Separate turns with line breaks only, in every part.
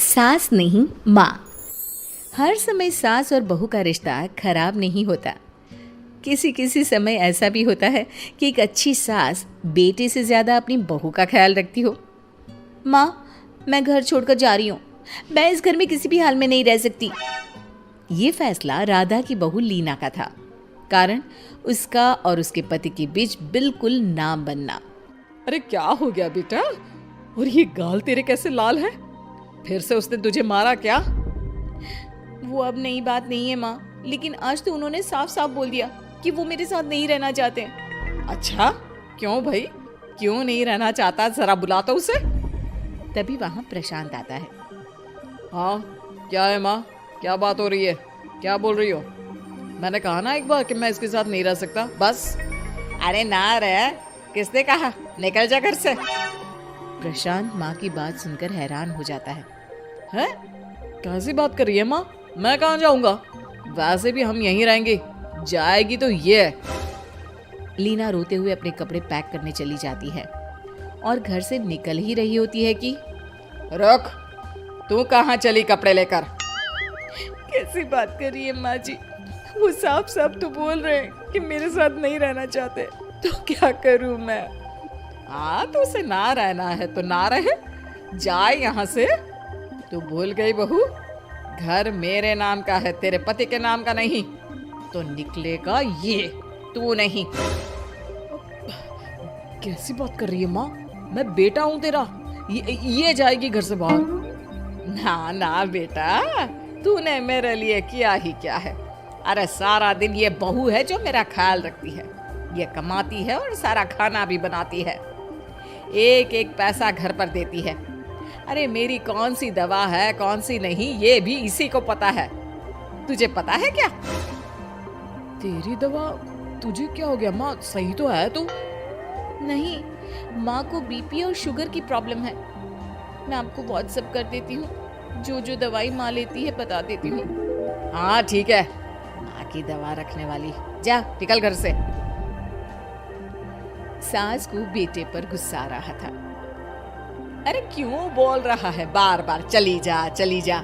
सास नहीं माँ। हर समय सास और बहू का रिश्ता खराब नहीं होता। किसी किसी समय ऐसा भी होता है कि एक अच्छी सास बेटे से ज़्यादा अपनी बहू का ख्याल रखती हो। माँ, मैं घर छोड़कर जा रही हूँ। मैं इस घर में किसी भी हाल में नहीं रह सकती। ये फैसला राधा की बहू लीना का था। कारण उसका और उसके पति के बीच बिल्कुल ना बनना।
अरे क्या हो गया बेटा? और ये गाल तेरे कैसे लाल है? फिर से उसने तुझे मारा क्या?
वो अब नई बात नहीं है माँ, लेकिन आज तो उन्होंने साफ साफ बोल दिया कि वो मेरे साथ नहीं रहना चाहते।
अच्छा, क्यों भाई? क्यों नहीं रहना चाहता? जरा बुलाता उसे।
तभी वहाँ प्रशांत आता है।
हाँ, क्या है माँ? क्या बात हो रही है? क्या बोल रही हो? मैंने कहा ना एक बार कि मैं इसके साथ नहीं रह सकता, बस। अरे ना रह, किसने कहा? निकल जा घर से।
प्रशांत माँ की बात सुनकर हैरान हो जाता है।
हैं? कैसी बात कर रही है माँ? मैं कहाँ जाऊंगा? वैसे भी हम यहीं रहेंगे। जाएगी तो ये।
लीना रोते हुए अपने कपड़े पैक करने चली जाती है और घर से निकल ही रही होती है कि
रुक, तू कहाँ चली कपड़े लेकर?
कैसी बात कर रही है माँ जी? वो साफ साफ तो बोल रहे हैं कि मेरे साथ नहीं रहना चाहते, तो क्या करूँ मैं?
हाँ, तो उसे ना रहना है तो ना रहे, जाए यहाँ से। तू भूल गई बहू, घर मेरे नाम का है, तेरे पति के नाम का नहीं। तो निकलेगा ये, तू नहीं। कैसी बात कर रही है माँ? मैं बेटा हूँ तेरा। ये जाएगी घर से बाहर। ना ना बेटा, तूने मेरे लिए किया ही क्या है? अरे सारा दिन ये बहू है जो मेरा ख्याल रखती है। ये कमाती है और सारा खाना भी बनाती है। एक एक पैसा घर पर देती है। अरे मेरी कौन सी दवा है कौन सी नहीं, ये भी इसी को पता है। तुझे पता है क्या? तेरी दवा? तुझे क्या हो गया माँ? सही तो है तू?
नहीं, माँ को बीपी और शुगर की प्रॉब्लम है। मैं आपको व्हाट्सएप कर देती हूँ, जो जो दवाई माँ लेती है बता देती हूँ।
हाँ ठीक है, माँ की दवा रखने वाली। जा निकल घर से।
सास को बेटे पर गुस्सा आ रहा था।
अरे क्यों बोल रहा है बार बार चली जा चली जा?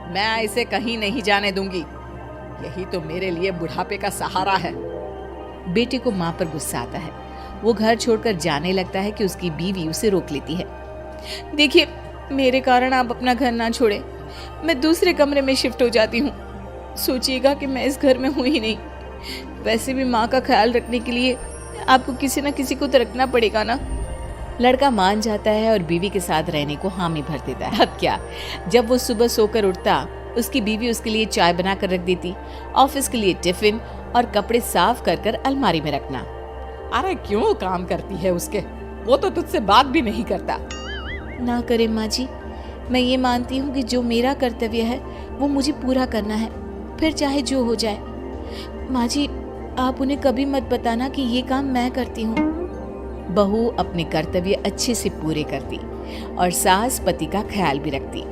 मैं इसे कहीं नहीं जाने दूंगी। यही तो मेरे लिए बुढ़ापे का सहारा है।
बेटे को माँ पर गुस्सा आता है। वो घर छोड़कर जाने लगता है कि उसकी बीवी उसे रोक लेती है। देखिए, मेरे कारण आप अपना घर ना छोड़े। मैं दूसरे कमरे में शिफ्ट हो जाती हूँ। सोचिएगा कि मैं इस घर में हूँ ही नहीं। वैसे भी माँ का ख्याल रखने के लिए आपको किसी न किसी को तो रखना पड़ेगा ना। लड़का मान जाता है और बीवी के साथ रहने को हामी भर देता है। अब क्या, जब वो सुबह सोकर उठता, उसकी बीवी उसके लिए चाय बना कर रख देती, ऑफिस के लिए टिफिन और कपड़े साफ कर कर अलमारी में रखना।
अरे क्यों काम करती है उसके? वो तो तुझसे बात भी नहीं करता।
ना करे माँ जी, मैं ये मानती हूँ कि जो मेरा कर्तव्य है वो मुझे पूरा करना है, फिर चाहे जो हो जाए। माँ जी, आप उन्हें कभी मत बताना कि ये काम मैं करती हूँ। बहू अपने कर्तव्य अच्छे से पूरे करती और सास पति का ख्याल भी रखती।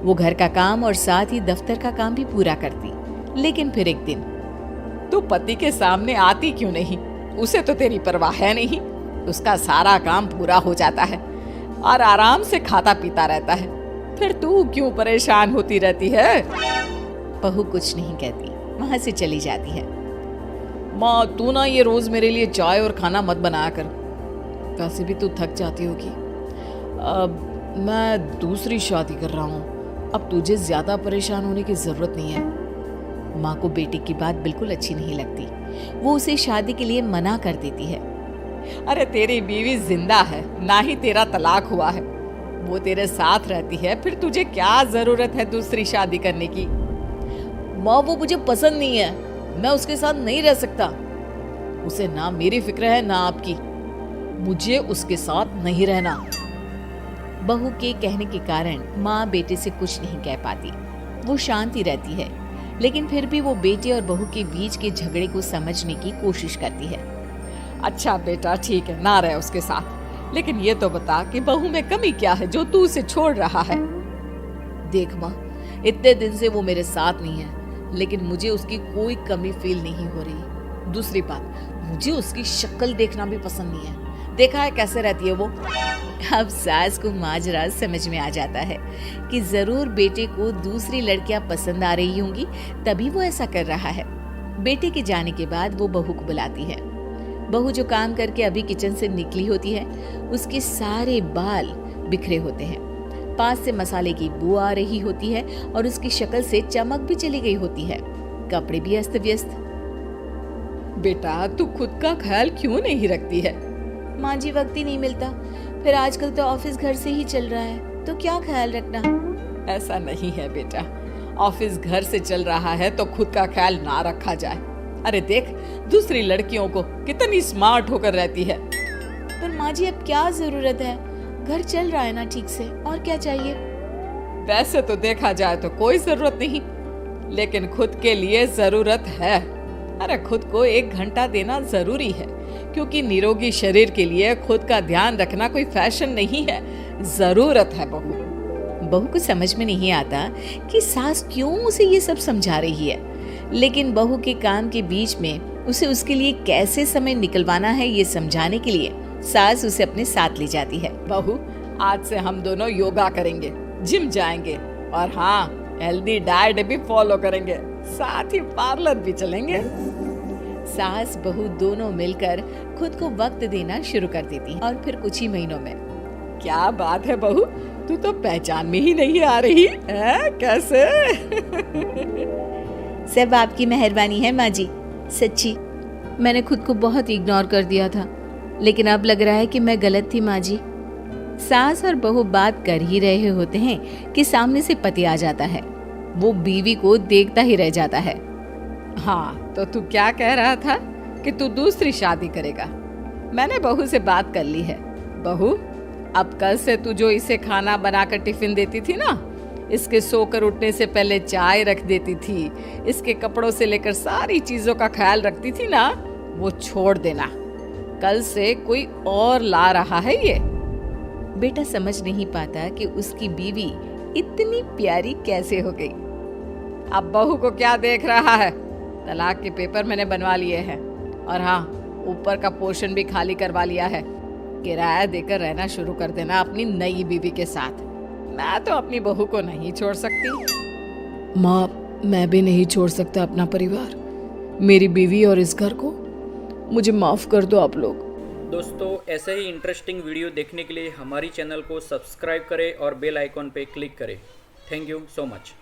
वो घर का काम और साथ ही दफ्तर का काम भी पूरा करती। लेकिन फिर एक दिन,
तू पति के सामने आती क्यों नहीं? उसे तो तेरी परवाह है नहीं। उसका सारा काम पूरा हो जाता है और आराम से खाता पीता रहता है। फिर तू क्यों परेशान होती रहती है?
बहू कुछ नहीं कहती, वहां से चली जाती है।
माँ, तू ना ये रोज मेरे लिए चाय और खाना मत बनाया कर। वैसे भी तू थक जाती होगी। अब मैं दूसरी शादी कर रहा हूँ, अब तुझे ज्यादा परेशान होने की जरूरत नहीं है।
माँ को बेटी की बात बिल्कुल अच्छी नहीं लगती। वो उसे शादी के लिए मना कर देती है।
अरे तेरी बीवी जिंदा है, ना ही तेरा तलाक हुआ है। वो तेरे साथ रहती है, फिर तुझे क्या जरूरत है दूसरी शादी करने की? माँ, वो मुझे पसंद नहीं है, मैं उसके साथ नहीं रह सकता। उसे ना मेरी फिक्र है ना आपकी। मुझे उसके साथ नहीं रहना।
बहू के कहने के कारण माँ बेटे से कुछ नहीं कह पाती। वो शांति रहती है, लेकिन फिर भी वो बेटे और बहू के बीच के झगड़े को समझने की कोशिश करती है।
अच्छा बेटा, ठीक है, ना रहे उसके साथ, लेकिन ये तो बता कि बहू में कमी क्या है जो तू उसे छोड़ रहा है?
देख माँ, इतने दिन से वो मेरे साथ नहीं है, लेकिन मुझे उसकी कोई कमी फील नहीं हो रही। दूसरी बात, मुझे उसकी शक्ल देखना भी पसंद नहीं है।
देखा है कैसे रहती है वो।
अब सास को माजरा समझ में आ जाता है कि जरूर बेटे को दूसरी लड़कियां पसंद आ रही होंगी, तभी वो ऐसा कर रहा है। बेटे के जाने के बाद वो बहू को बुलाती है। बहू जो काम करके अभी किचन से निकली होती है, उसके सारे बाल बिखरे होते हैं, पास से मसाले की बू आ रही होती है और उसकी शक्ल से चमक भी चली गई होती है, कपड़े भी अस्त व्यस्त।
बेटा तू खुद का ख्याल क्यों नहीं रखती है?
माँ जी वक्त ही नहीं मिलता, फिर आजकल तो ऑफिस घर से ही चल रहा है, तो क्या ख्याल रखना।
ऐसा नहीं है बेटा, ऑफिस घर से चल रहा है तो खुद का ख्याल ना रखा जाए। अरे देख दूसरी लड़कियों को कितनी स्मार्ट होकर रहती है।
पर माँ जी अब क्या जरूरत है, घर चल रहा है ना ठीक से, और क्या चाहिए।
वैसे तो देखा जाए तो कोई जरूरत नहीं, लेकिन खुद के लिए जरूरत है। अरे खुद को 1 घंटा देना जरूरी है, क्योंकि निरोगी शरीर के लिए खुद का ध्यान रखना कोई फैशन नहीं है, जरूरत है।
बहू को समझ में नहीं आता कि सास क्यों उसे ये सब समझा रही है, लेकिन बहू के काम के बीच में उसे उसके लिए कैसे समय निकलवाना है ये समझाने के लिए सास उसे अपने साथ ले जाती है।
बहू आज से हम दोनों योगा करेंगे, जिम जाएंगे और हाँ हेल्दी डाइट भी फॉलो करेंगे, साथ ही पार्लर भी चलेंगे।
सास बहू दोनों मिलकर खुद को वक्त देना शुरू कर देती हैं और फिर कुछ ही महीनों में।
क्या बात है बहू, तू तो पहचान में ही नहीं आ रही है, कैसे?
सब आपकी मेहरबानी है माँ जी, सच्ची मैंने खुद को बहुत इग्नोर कर दिया था, लेकिन अब लग रहा है कि मैं गलत थी माँ जी। सास और बहू बात कर ही रहे होते हैं कि सामने से पति आ जाता है। वो बीवी को देखता ही रह जाता है।
हाँ तो तू क्या कह रहा था कि तू दूसरी शादी करेगा? मैंने बहू से बात कर ली है। बहू अब कल से तू जो इसे खाना बनाकर टिफिन देती थी ना, इसके सोकर उठने से पहले चाय रख देती थी, इसके कपड़ों से लेकर सारी चीजों का ख्याल रखती थी ना, वो छोड़ देना। कल से कोई और ला रहा है ये।
बेटा समझ नहीं पाता कि उसकी बीवी इतनी प्यारी कैसे हो गई।
अब बहू को क्या देख रहा है? तलाक के पेपर मैंने बनवा लिए हैं और हाँ ऊपर का पोर्शन भी खाली करवा लिया है। किराया देकर रहना शुरू कर देना अपनी नई बीवी के साथ। मैं तो अपनी बहू को नहीं छोड़ सकती।
माँ मैं भी नहीं छोड़ सकता अपना परिवार, मेरी बीवी और इस घर को। मुझे माफ़ कर दो आप लोग।
दोस्तों ऐसे ही इंटरेस्टिंग वीडियो देखने के लिए हमारी चैनल को सब्सक्राइब करें और बेल आइकॉन पे क्लिक करें। Thank you so much.